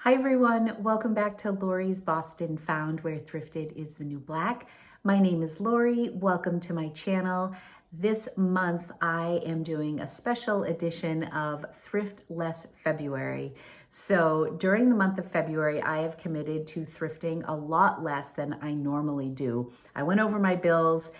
Hi everyone, welcome back to Lori's Boston Found, where thrifted is the new black. My name is Lori, welcome to my channel. This month I am doing a special edition of Thriftless February. So during the month of February, I have committed to thrifting a lot less than I normally do. I went over my bills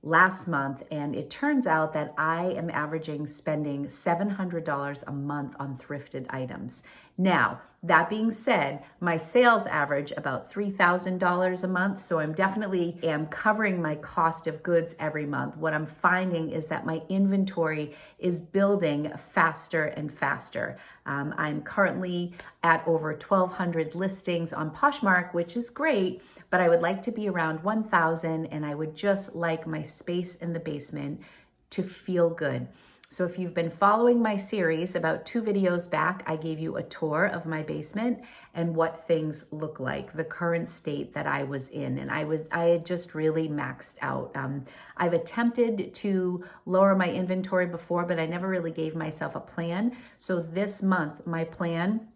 last month, and it turns out that I am averaging spending $700 a month on thrifted items. Now, that being said, my sales average about $3,000 a month, so I'm definitely covering my cost of goods every month. What I'm finding is that my inventory is building faster and faster. I'm currently at over 1,200 listings on Poshmark, which is great, but I would like to be around 1,000, and I would just like my space in the basement to feel good. So if you've been following my series, about 2 videos back, I gave you a tour of my basement and what things look like, the current state that I was in. And I had just really maxed out. I've attempted to lower my inventory before, but I never really gave myself a plan. So this month, my plan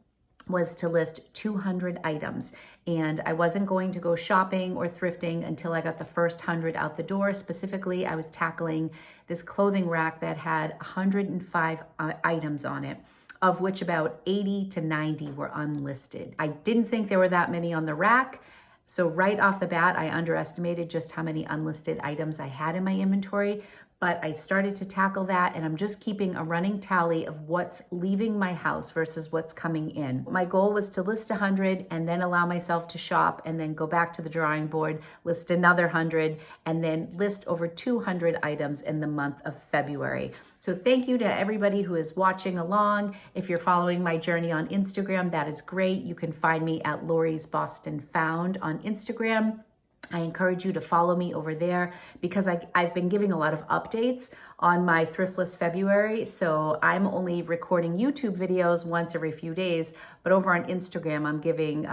was to list 200 items, and I wasn't going to go shopping or thrifting until I got the first 100 out the door. Specifically, I was tackling this clothing rack that had 105 items on it, of which about 80 to 90 were unlisted. I didn't think there were that many on the rack, so right off the bat, I underestimated just how many unlisted items I had in my inventory. But I started to tackle that, and I'm just keeping a running tally of what's leaving my house versus what's coming in. My goal was to list 100 and then allow myself to shop and then go back to the drawing board, list another 100, and then list over 200 items in the month of February. So thank you to everybody who is watching along. If you're following my journey on Instagram, that is great. You can find me at Lori's Boston Found on Instagram. I encourage you to follow me over there because I've been giving a lot of updates on my Thriftless February. So I'm only recording YouTube videos once every few days, but over on Instagram, I'm giving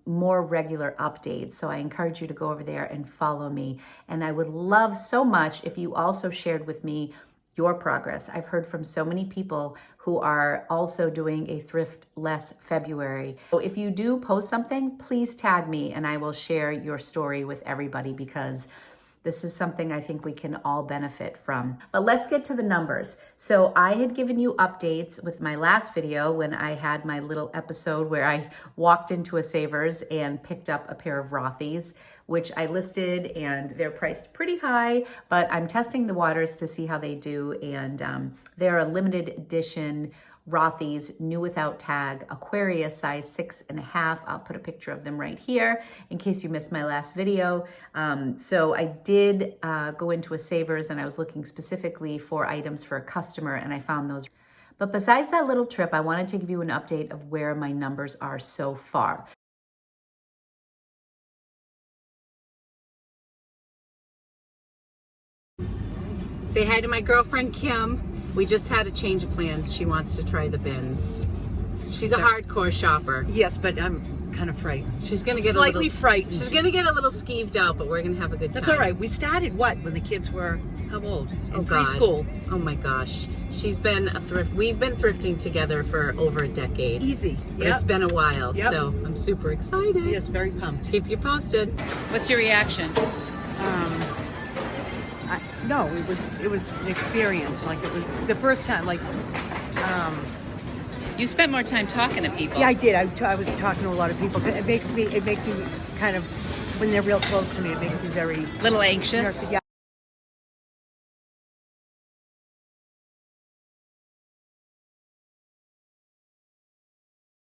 more regular updates. So I encourage you to go over there and follow me. And I would love so much if you also shared with me your progress. I've heard from so many people who are also doing a Thriftless February. So if you do post something, please tag me and I will share your story with everybody because this is something I think we can all benefit from. But let's get to the numbers. So I had given you updates with my last video when I had my little episode where I walked into a Savers and picked up a pair of Rothy's, which I listed, and they're priced pretty high, but I'm testing the waters to see how they do. And they're a limited edition Rothy's, new without tag, Aquarius size 6.5. I'll put a picture of them right here in case you missed my last video. So I did go into a Savers and I was looking specifically for items for a customer, and I found those. But besides that little trip, I wanted to give you an update of where my numbers are so far. Say hi to my girlfriend, Kim. We just had a change of plans. She wants to try the bins. She's a hardcore shopper. Yes, but I'm kind of frightened. She's going to get slightly frightened. She's going to get a little skeeved out, but we're going to have a good time. That's all right. We started when the kids were how old? In preschool. Oh my gosh. She's been a thrift. We've been thrifting together for over a decade. Easy. Yep. It's been a while, so I'm super excited. Yes, very pumped. Keep you posted. What's your reaction? No, it was an experience. Like it was the first time. Like, You spent more time talking to people. yeah, I did. I was talking to a lot of people. It makes me kind of, when they're real close to me, it makes me very little anxious. nervous. Yeah.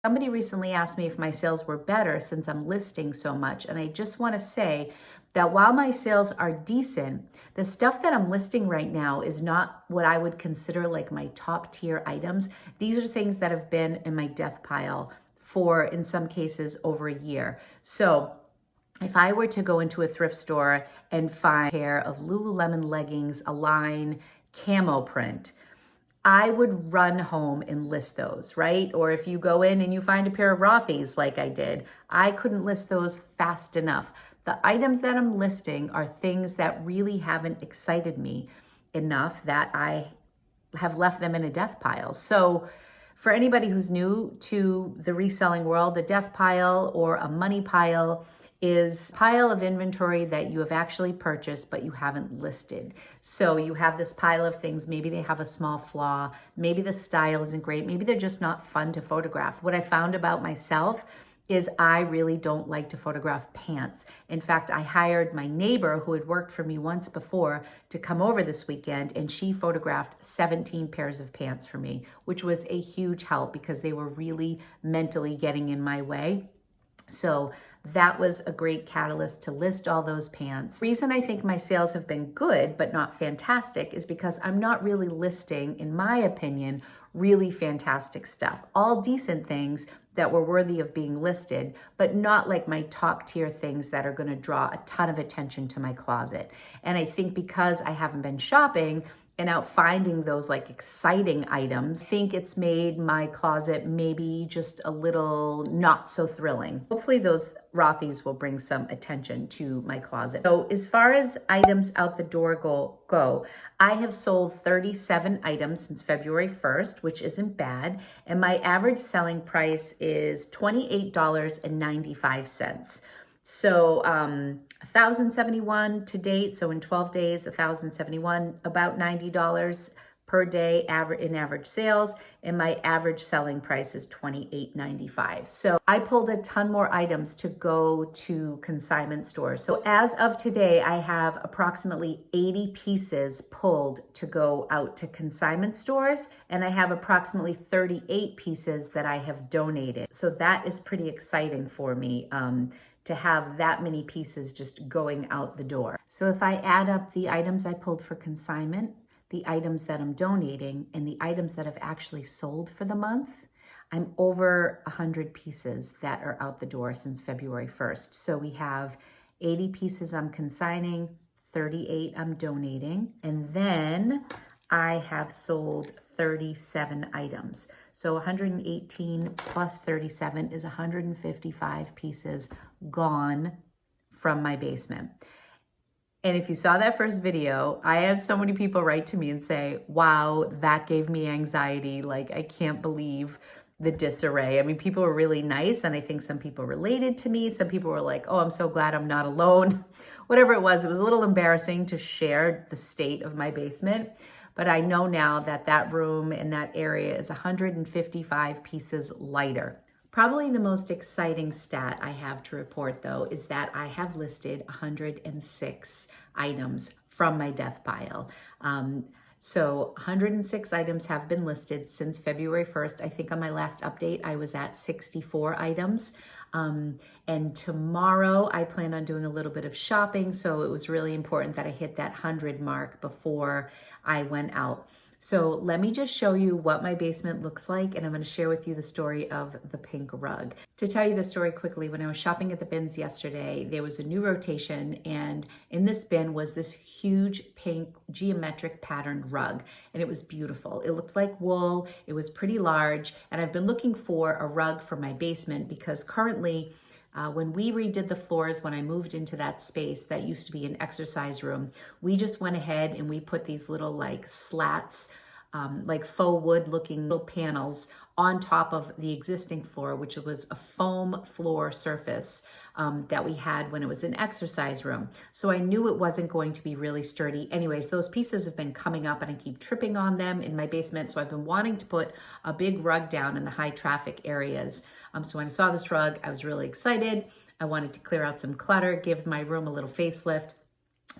Somebody recently asked me if my sales were better since I'm listing so much, and I just want to say that while my sales are decent, the stuff that I'm listing right now is not what I would consider like my top tier items. These are things that have been in my death pile for, in some cases, over a year. So if I were to go into a thrift store and find a pair of Lululemon leggings, Align, camo print, I would run home and list those, right? Or if you go in and you find a pair of Rothy's like I did, I couldn't list those fast enough. The items that I'm listing are things that really haven't excited me enough that I have left them in a death pile. So For anybody who's new to the reselling world, a death pile or a money pile is a pile of inventory that you have actually purchased, but you haven't listed. So you have this pile of things, maybe they have a small flaw, maybe the style isn't great, maybe they're just not fun to photograph. What I found about myself is I really don't like to photograph pants. In fact, I hired my neighbor who had worked for me once before to come over this weekend, and she photographed 17 pairs of pants for me, which was a huge help because they were really mentally getting in my way. So that was a great catalyst to list all those pants. The reason I think my sales have been good, but not fantastic, is because I'm not really listing, in my opinion, really fantastic stuff. All decent things that were worthy of being listed, but not like my top tier things that are gonna draw a ton of attention to my closet. And I think because I haven't been shopping and out finding those like exciting items, I think it's made my closet maybe just a little not so thrilling. Hopefully those Rothy's will bring some attention to my closet. So as far as items out the door go, I have sold 37 items since February 1st, which isn't bad. And my average selling price is $28.95. So 1,071 to date. So in 12 days, 1,071, about $90 per day in average sales. And my average selling price is $28.95. So I pulled a ton more items to go to consignment stores. So as of today, I have approximately 80 pieces pulled to go out to consignment stores. And I have approximately 38 pieces that I have donated. So that is pretty exciting for me. To have that many pieces just going out the door. So if I add up the items I pulled for consignment, the items that I'm donating, and the items that have actually sold for the month, I'm over 100 pieces that are out the door since February 1st. So we have 80 pieces I'm consigning, 38 I'm donating, and then I have sold 37 items. So 118 plus 37 is 155 pieces gone from my basement. And if you saw that first video, I had so many people write to me and say, wow, that gave me anxiety. Like, I can't believe the disarray. I mean, people were really nice, and I think some people related to me. Some people were like, oh, I'm so glad I'm not alone. Whatever it was a little embarrassing to share the state of my basement. But I know now that that room and that area is 155 pieces lighter. Probably the most exciting stat I have to report, though, is that I have listed 106 items from my death pile. So 106 items have been listed since February 1st. I think on my last update, I was at 64 items. And tomorrow I plan on doing a little bit of shopping. So it was really important that I hit that 100 mark before I went out. So let me just show you what my basement looks like, and I'm going to share with you the story of the pink rug. To tell you the story quickly, when I was shopping at the bins yesterday, there was a new rotation, and in this bin was this huge pink geometric patterned rug, and it was beautiful. It looked like wool, it was pretty large, and I've been looking for a rug for my basement because currently when we redid the floors, when I moved into that space that used to be an exercise room, we just went ahead and we put these little like slats, like faux wood looking little panels on top of the existing floor, which was a foam floor surface that we had when it was an exercise room. So I knew it wasn't going to be really sturdy. Anyways, those pieces have been coming up and I keep tripping on them in my basement. So I've been wanting to put a big rug down in the high traffic areas. So when I saw this rug, I was really excited. I wanted to clear out some clutter, give my room a little facelift.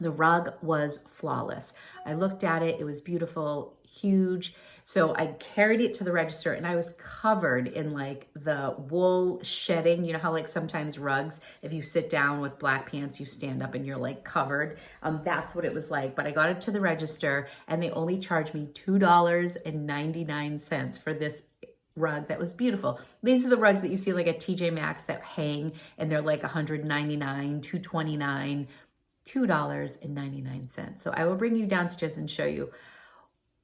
The rug was flawless. I looked at it, it was beautiful, huge. So I carried it to the register and I was covered in like the wool shedding. You know how like sometimes rugs, if you sit down with black pants, you stand up and you're like covered. That's what it was like. But I got it to the register and they only charged me $2.99 for this rug that was beautiful. These are the rugs that you see like at TJ Maxx that hang and they're like $199, $229, $2.99. So I will bring you downstairs and show you.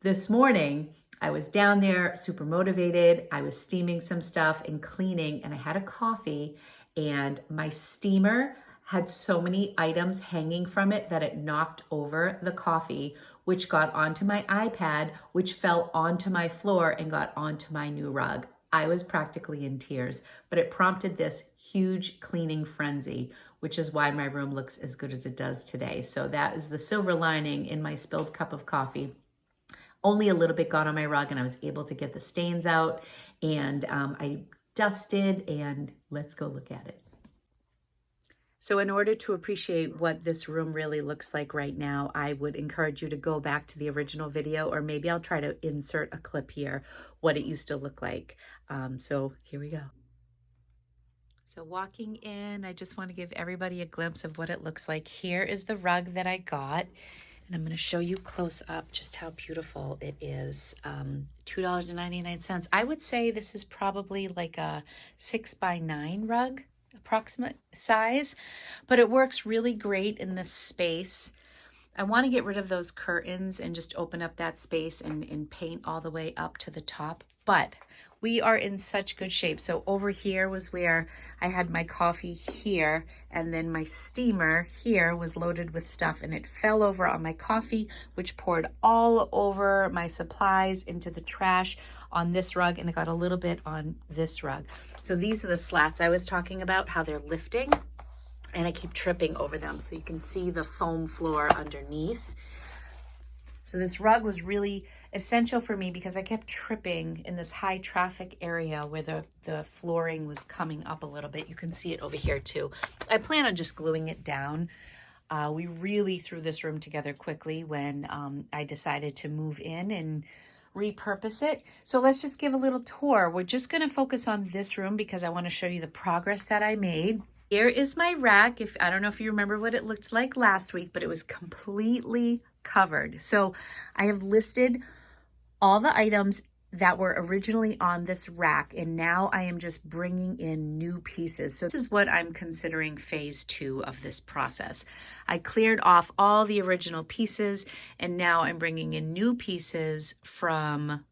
This morning, I was down there super motivated. I was steaming some stuff and cleaning and I had a coffee and my steamer had so many items hanging from it that it knocked over the coffee, which got onto my iPad, which fell onto my floor and got onto my new rug. I was practically in tears, but it prompted this huge cleaning frenzy, which is why my room looks as good as it does today. So that is the silver lining in my spilled cup of coffee. Only a little bit got on my rug and I was able to get the stains out, and I dusted, and let's go look at it. So in order to appreciate what this room really looks like right now, I would encourage you to go back to the original video, or maybe I'll try to insert a clip here, what it used to look like. So here we go. So walking in, I just want to give everybody a glimpse of what it looks like. Here is the rug that I got, and I'm going to show you close up just how beautiful it is. $2.99. I would say this is probably like a 6x9 rug, approximate size, but it works really great in this space. I want to get rid of those curtains and just open up that space and paint all the way up to the top, but we are in such good shape. So over here was where I had my coffee here, and then my steamer here was loaded with stuff, and it fell over on my coffee, which poured all over my supplies into the trash on this rug, and it got a little bit on this rug. So these are the slats I was talking about, how they're lifting, and I keep tripping over them. So you can see the foam floor underneath. So this rug was really essential for me because I kept tripping in this high traffic area where the flooring was coming up a little bit. You can see it over here too. I plan on just gluing it down. We really threw this room together quickly when I decided to move in and repurpose it. So let's just give a little tour. We're just going to focus on this room because I want to show you the progress that I made. Here is my rack. I don't know if you remember what it looked like last week, but it was completely covered. So I have listed all the items that were originally on this rack, and now I am just bringing in new pieces. So this is what I'm considering phase 2 of this process. I cleared off all the original pieces, and now I'm bringing in new pieces from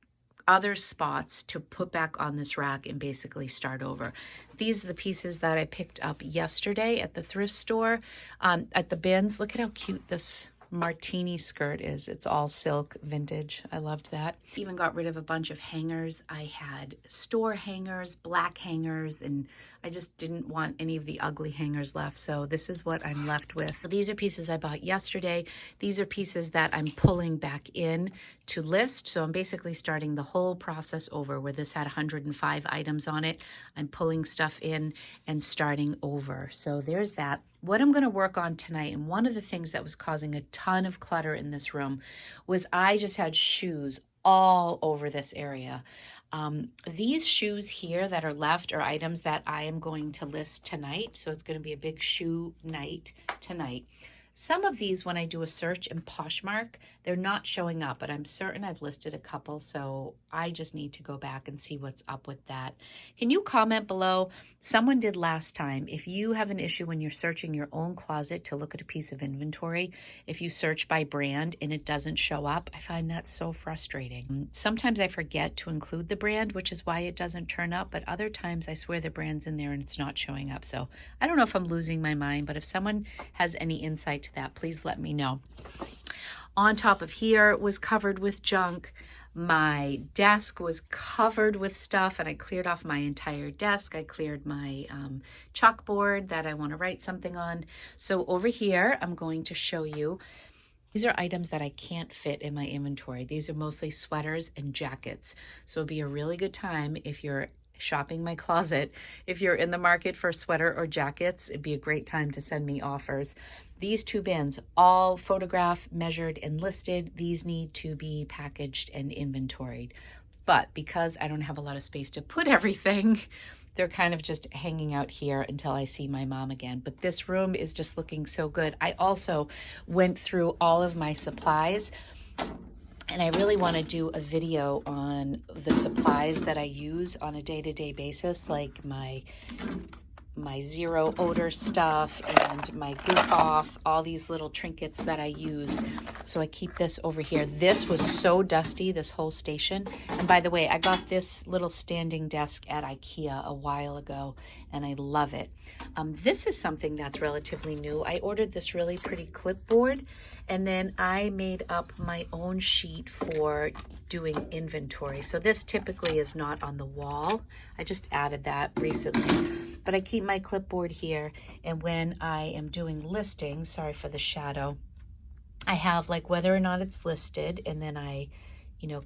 other spots to put back on this rack and basically start over. These are the pieces that I picked up yesterday at the thrift store, at the bins. Look at how cute this martini skirt is. It's all silk, vintage. I loved that. Even got rid of a bunch of hangers. I had store hangers, black hangers, and I just didn't want any of the ugly hangers left. So this is what I'm left with. So these are pieces I bought yesterday. These are pieces that I'm pulling back in to list. So I'm basically starting the whole process over. Where this had 105 items on it, I'm pulling stuff in and starting over. So there's that. What I'm going to work on tonight, and one of the things that was causing a ton of clutter in this room, was I just had shoes all over this area. These shoes here that are left are items that I am going to list tonight. So it's going to be a big shoe night tonight. Some of these, when I do a search in Poshmark, they're not showing up, but I'm certain I've listed a couple, so I just need to go back and see what's up with that. Can you comment below? Someone did last time. If you have an issue when you're searching your own closet to look at a piece of inventory, if you search by brand and it doesn't show up, I find that so frustrating. Sometimes I forget to include the brand, which is why it doesn't turn up, but other times I swear the brand's in there and it's not showing up. So I don't know if I'm losing my mind, but if someone has any insight to that, please let me know. On top of here was covered with junk. My desk was covered with stuff, and I cleared off my entire desk. I cleared my chalkboard that I want to write something on. So over here, I'm going to show you. These are items that I can't fit in my inventory. These are mostly sweaters and jackets. So it'd be a really good time if you're shopping my closet. If you're in the market for sweater or jackets, it'd be a great time to send me offers. These two bins, all photographed, measured, and listed. These need to be packaged and inventoried. But because I don't have a lot of space to put everything, they're kind of just hanging out here until I see my mom again. But this room is just looking so good. I also went through all of my supplies, and I really want to do a video on the supplies that I use on a day-to-day basis, like my my zero odor stuff and my goof off, all these little trinkets that I use. So I keep this over here. This was so dusty, this whole station. And by the way, I got this little standing desk at IKEA a while ago, and I love it. This is something that's relatively new. I ordered this really pretty clipboard, and then I made up my own sheet for doing inventory. So this typically is not on the wall. I just added that recently. But I keep my clipboard here, and when I am doing listings, sorry for the shadow, I have like whether or not it's listed, and then I,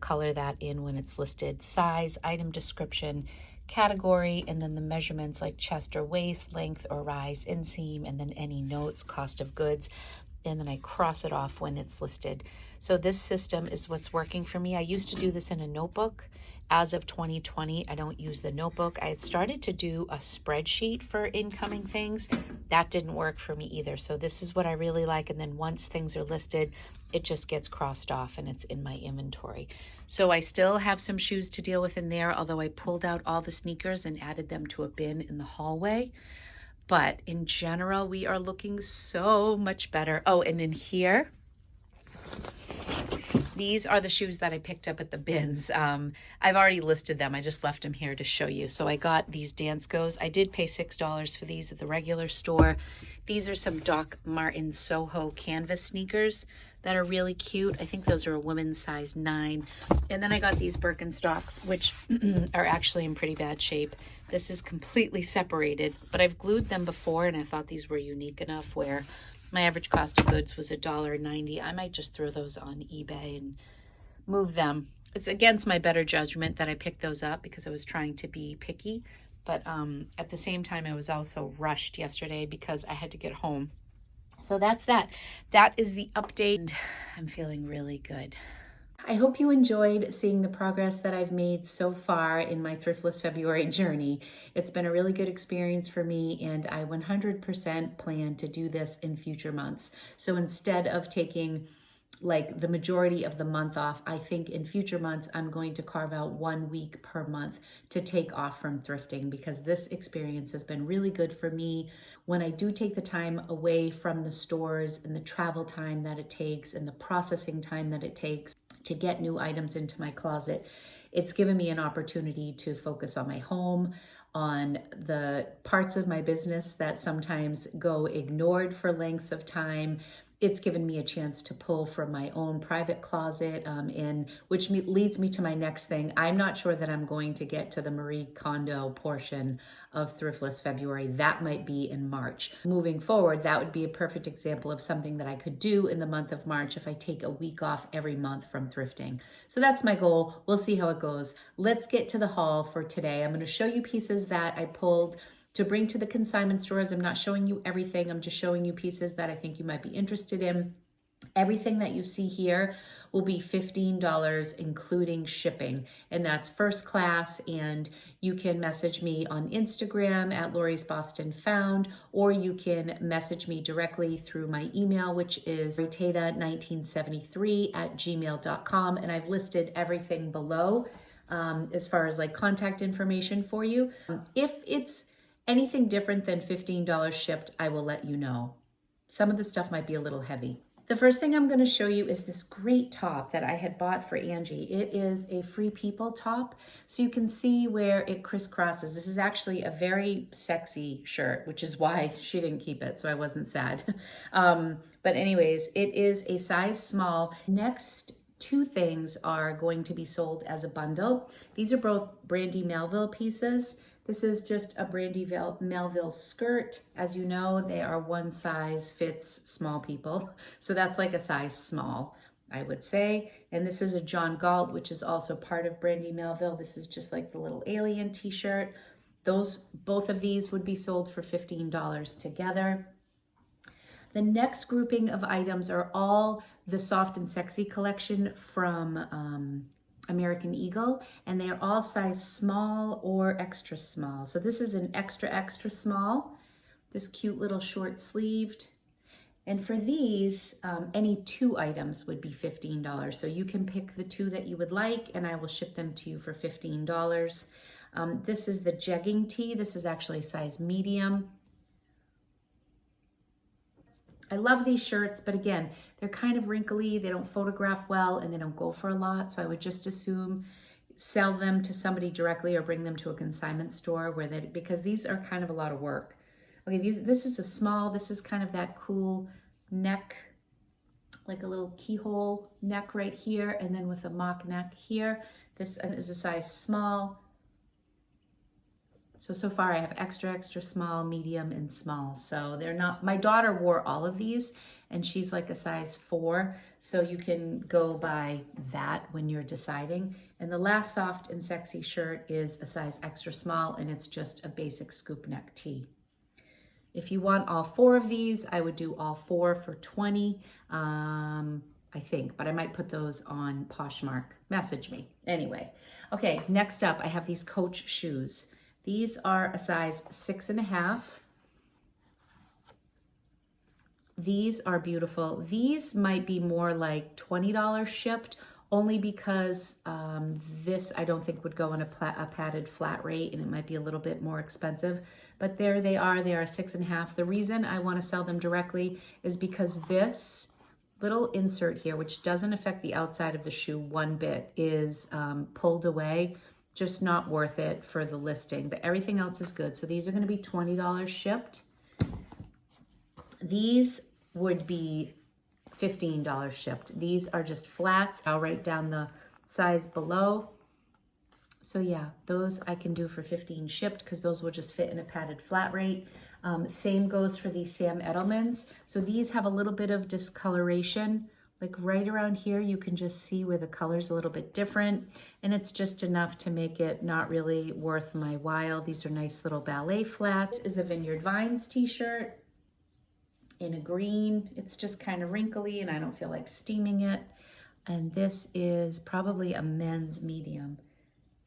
color that in when it's listed, size, item description, category, and then the measurements like chest or waist, length or rise, inseam, and then any notes, cost of goods, and then I cross it off when it's listed. So this system is what's working for me. I used to do this in a notebook. As of 2020, I don't use the notebook. I had started to do a spreadsheet for incoming things. That didn't work for me either. So this is what I really like. And then once things are listed, it just gets crossed off and it's in my inventory. So I still have some shoes to deal with in there, although I pulled out all the sneakers and added them to a bin in the hallway. But in general, we are looking so much better. Oh, and in here, these are the shoes that I picked up at the bins. I've already listed them. I just left them here to show you. So I got these Dance Goes. I did pay $6 for these at the regular store. These are some Doc Martens Soho canvas sneakers that are really cute. I think those are a women's size 9. And then I got these Birkenstocks, which are actually in pretty bad shape. This is completely separated, but I've glued them before, and I thought these were unique enough where my average cost of goods was $1.90. I might just throw those on eBay and move them. It's against my better judgment that I picked those up because I was trying to be picky. But at the same time, I was also rushed yesterday because I had to get home. So that's that. That is the update. I'm feeling really good. I hope you enjoyed seeing the progress that I've made so far in my Thriftless February journey. It's been a really good experience for me, and I 100% plan to do this in future months. So instead of taking like the majority of the month off, I think in future months, I'm going to carve out 1 week per month to take off from thrifting because this experience has been really good for me. When I do take the time away from the stores and the travel time that it takes and the processing time that it takes to get new items into my closet, it's given me an opportunity to focus on my home, on the parts of my business that sometimes go ignored for lengths of time. It's given me a chance to pull from my own private closet, which leads me to my next thing. I'm not sure that I'm going to get to the Marie Kondo portion of Thriftless February. That might be in March. Moving forward, that would be a perfect example of something that I could do in the month of March if I take a week off every month from thrifting. So that's my goal. We'll see how it goes. Let's get to the haul for today. I'm going to show you pieces that I pulled to bring to the consignment stores. I'm not showing you everything. I'm just showing you pieces that I think you might be interested in. Everything that you see here will be $15, including shipping, and that's first class. And you can message me on Instagram at LoriBostonFound, or you can message me directly through my email, which is tata1973@gmail.com. And I've listed everything below as far as like contact information for you. If it's anything different than $15 shipped, I will let you know. Some of the stuff might be a little heavy. The first thing I'm going to show you is this great top that I had bought for Angie. It is a Free People top, so you can see where it crisscrosses. This is actually a very sexy shirt, which is why she didn't keep it, so I wasn't sad. But anyways, it is a size small. Next two things are going to be sold as a bundle. These are both Brandy Melville pieces. This is just a Brandy Melville skirt. As you know, they are one size fits small people. So that's like a size small, I would say. And this is a John Galt, which is also part of Brandy Melville. This is just like the little alien t-shirt. Both of these would be sold for $15 together. The next grouping of items are all the Soft and Sexy collection from American Eagle, and they are all size small or extra small. So this is an extra small, this cute little short sleeved. And for these, any 2 items would be $15. So you can pick the 2 that you would like, and I will ship them to you for $15. This is the jegging tee. This is actually size medium. I love these shirts, but again, they're kind of wrinkly, they don't photograph well, and they don't go for a lot. So I would just assume sell them to somebody directly or bring them to a consignment store where they, because these are kind of a lot of work. Okay, this is a small, this is kind of that cool neck, like a little keyhole neck right here, and then with a mock neck here. This is a size small. So far I have extra, extra small, medium, and small. So they're not, my daughter wore all of these and she's like a size 4. So you can go by that when you're deciding. And the last soft and sexy shirt is a size extra small, and it's just a basic scoop neck tee. If you want all 4 of these, I would do all 4 for $20, I think, but I might put those on Poshmark. Message me. Anyway, okay, next up, I have these Coach shoes. These are a size 6.5. These are beautiful. These might be more like $20 shipped, only because this I don't think would go on a padded flat rate, and it might be a little bit more expensive. But there they are 6.5. The reason I want to sell them directly is because this little insert here, which doesn't affect the outside of the shoe one bit, is pulled away. Just not worth it for the listing, but everything else is good. So these are going to be $20 shipped. These would be $15 shipped. These are just flats. I'll write down the size below. So yeah, those I can do for $15 shipped because those will just fit in a padded flat rate. Same goes for these Sam Edelmans. So these have a little bit of discoloration. Like right around here, you can just see where the color's a little bit different, and it's just enough to make it not really worth my while. These are nice little ballet flats. This is a Vineyard Vines t-shirt in a green. It's just kind of wrinkly and I don't feel like steaming it. And this is probably a men's medium.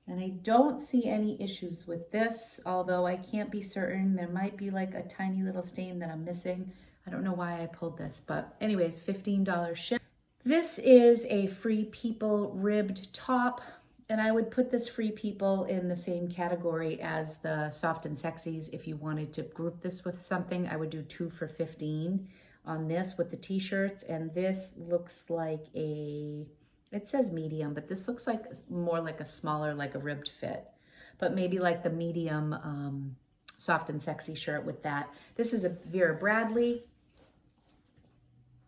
And I don't see any issues with this, although I can't be certain. There might be like a tiny little stain that I'm missing. I don't know why I pulled this, but anyways, $15 ship. This is a Free People ribbed top, and I would put this Free People in the same category as the soft and sexies. If you wanted to group this with something, I would do 2 for $15 on this with the t-shirts. And this looks like a, it says medium, but this looks like more like a smaller, like a ribbed fit, but maybe like the medium soft and sexy shirt with that. This is a Vera Bradley.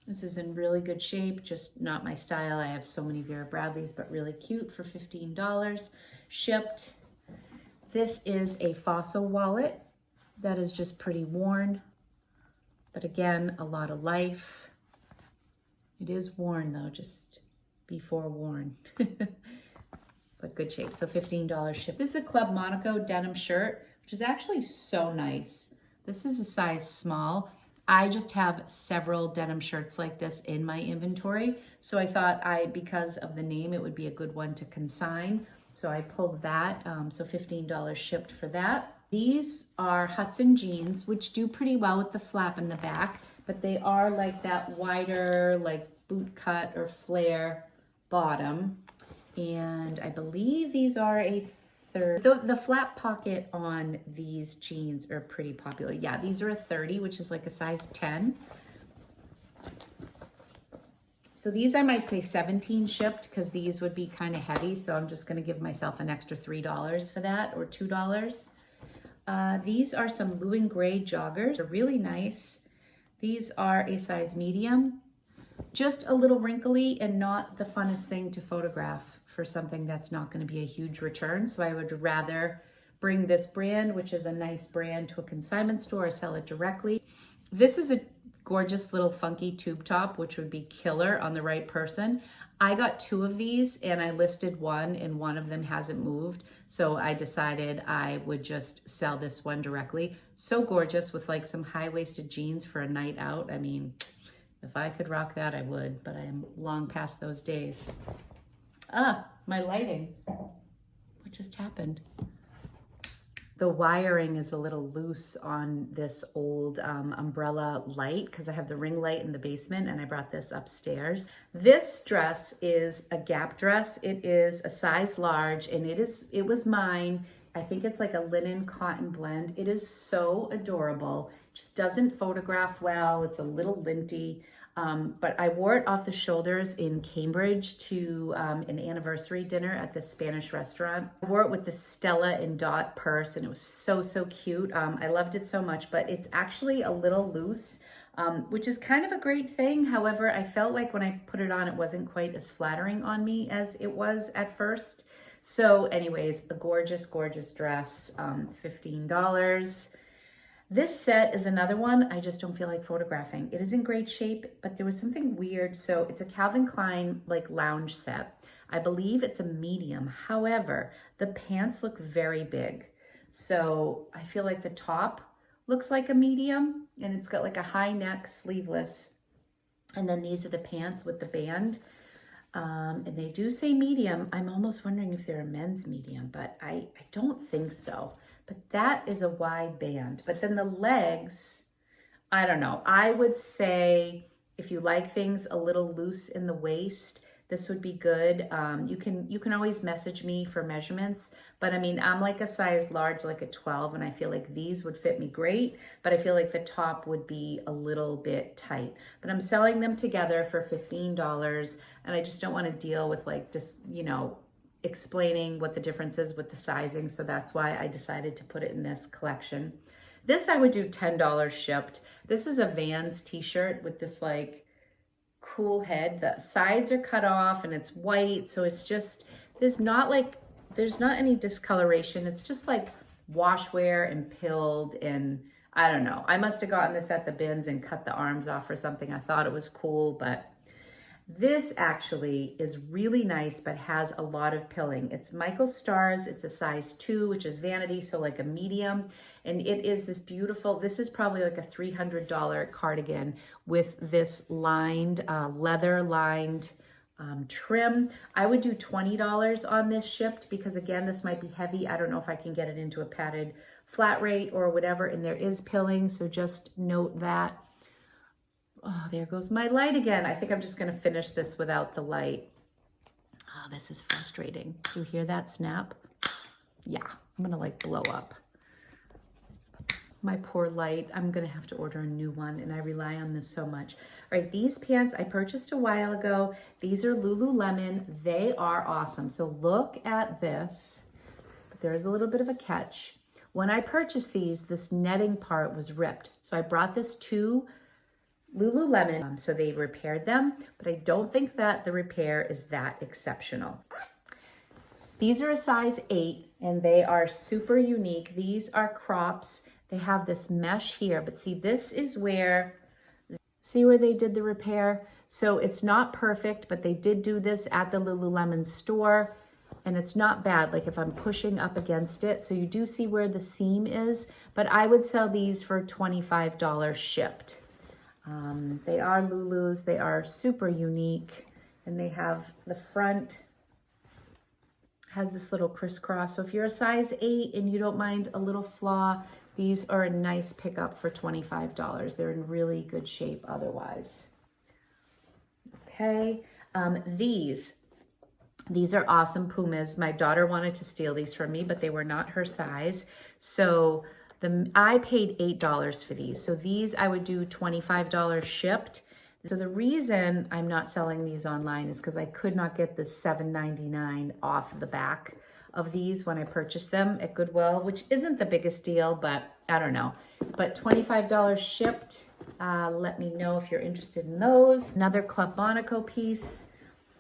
This is in really good shape, just not my style. I have so many Vera Bradleys, but really cute for $15 shipped. This is a Fossil wallet that is just pretty worn, but again, a lot of life. It is worn though, just be forewarned. But good shape, so $15 shipped. This is a Club Monaco denim shirt, which is actually so nice. This is a size small. I just have several denim shirts like this in my inventory. So I thought because of the name, it would be a good one to consign. So I pulled that, so $15 shipped for that. These are Hudson jeans, which do pretty well with the flap in the back, but they are like that wider, like boot cut or flare bottom. And I believe these are a the flap pocket on these jeans are pretty popular. Yeah, these are a 30, which is like a size 10. So these I might say 17 shipped because these would be kind of heavy. So I'm just going to give myself an extra $3 for that, or $2. These are some blue and gray joggers. They're really nice. These are a size medium. Just a little wrinkly and not the funnest thing to photograph for something that's not going to be a huge return. So I would rather bring this brand, which is a nice brand, to a consignment store or sell it directly. This is a gorgeous little funky tube top, which would be killer on the right person. I got 2 of these and I listed one, and one of them hasn't moved. So I decided I would just sell this one directly. So gorgeous with like some high-waisted jeans for a night out. I mean, if I could rock that, I would, but I am long past those days. Ah, my lighting. What just happened? The wiring is a little loose on this old umbrella light because I have the ring light in the basement and I brought this upstairs. This dress is a Gap dress. It is a size large and it was mine I think it's like a linen cotton blend. It is so adorable. Just doesn't photograph well. It's a little linty. But I wore it off the shoulders in Cambridge to an anniversary dinner at this Spanish restaurant. I wore it with the Stella and Dot purse, and it was so, so cute. I loved it so much, but it's actually a little loose, which is kind of a great thing. However, I felt like when I put it on, it wasn't quite as flattering on me as it was at first. So anyways, a gorgeous, gorgeous dress, $15. This set is another one I just don't feel like photographing. It is in great shape, but there was something weird. So it's a Calvin Klein like lounge set. I believe it's a medium. However, the pants look very big. So I feel like the top looks like a medium, and it's got like a high neck, sleeveless. And then these are the pants with the band. And they do say medium. I'm almost wondering if they're a men's medium, but I don't think so. But that is a wide band. But then the legs, I don't know. I would say if you like things a little loose in the waist, this would be good. You can always message me for measurements. But I mean, I'm like a size large, like a 12, and I feel like these would fit me great. But I feel like the top would be a little bit tight. But I'm selling them together for $15, and I just don't want to deal with like just, explaining what the difference is with the sizing. So that's why I decided to put it in this collection. This I would do $10 shipped. This is a Vans t-shirt with this like cool head. The sides are cut off and it's white. So it's just, there's not any discoloration. It's just like washwear and pilled, and I don't know. I must have gotten this at the bins and cut the arms off or something. I thought it was cool, but this actually is really nice, but has a lot of pilling. It's Michael Stars. It's a size 2, which is vanity, so like a medium. And it is this beautiful, this is probably like a $300 cardigan with this lined, leather lined trim. I would do $20 on this shipped because again, this might be heavy. I don't know if I can get it into a padded flat rate or whatever. And there is pilling, so just note that. Oh, there goes my light again. I think I'm just going to finish this without the light. Oh, this is frustrating. Do you hear that snap? Yeah, I'm going to like blow up. My poor light. I'm going to have to order a new one, and I rely on this so much. All right, these pants I purchased a while ago. These are Lululemon. They are awesome. So look at this. But there's a little bit of a catch. When I purchased these, this netting part was ripped. So I brought this to Lululemon, so they repaired them, but I don't think that the repair is that exceptional. These are a size 8, and they are super unique. These are crops. They have this mesh here, but see, this is where, see where they did the repair? So it's not perfect, but they did do this at the Lululemon store, and it's not bad, like if I'm pushing up against it. So you do see where the seam is, but I would sell these for $25 shipped. They are Lulus. They are super unique, and they have the front has this little crisscross. So if you're a size 8 and you don't mind a little flaw, these are a nice pickup for $25. They're in really good shape otherwise. Okay, these are awesome Pumas. My daughter wanted to steal these from me, but they were not her size. So I paid $8 for these. So these I would do $25 shipped. So the reason I'm not selling these online is because I could not get the $7.99 off the back of these when I purchased them at Goodwill, which isn't the biggest deal, but I don't know. But $25 shipped. Let me know if you're interested in those. Another Club Monaco piece.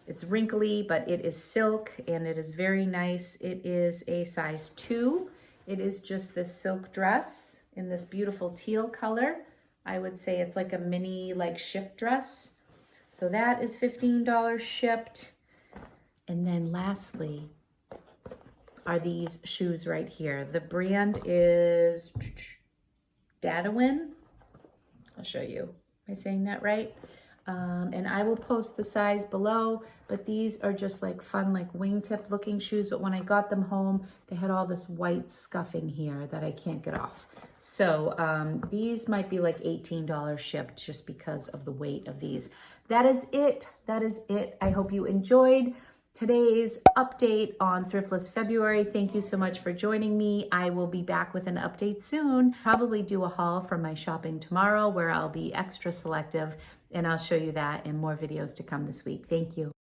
It's wrinkly, but it is silk and it is very nice. It is a size 2. It is just this silk dress in this beautiful teal color. I would say it's like a mini like shift dress. So that is $15 shipped. And then lastly are these shoes right here. The brand is Dadawin. I'll show you. Am I saying that right? And I will post the size below, but these are just like fun, like wingtip looking shoes. But when I got them home, they had all this white scuffing here that I can't get off. So these might be like $18 shipped just because of the weight of these. That is it. That is it. I hope you enjoyed. today's update on Thriftless February. Thank you so much for joining me. I will be back with an update soon. Probably do a haul from my shopping tomorrow where I'll be extra selective, and I'll show you that in more videos to come this week. Thank you.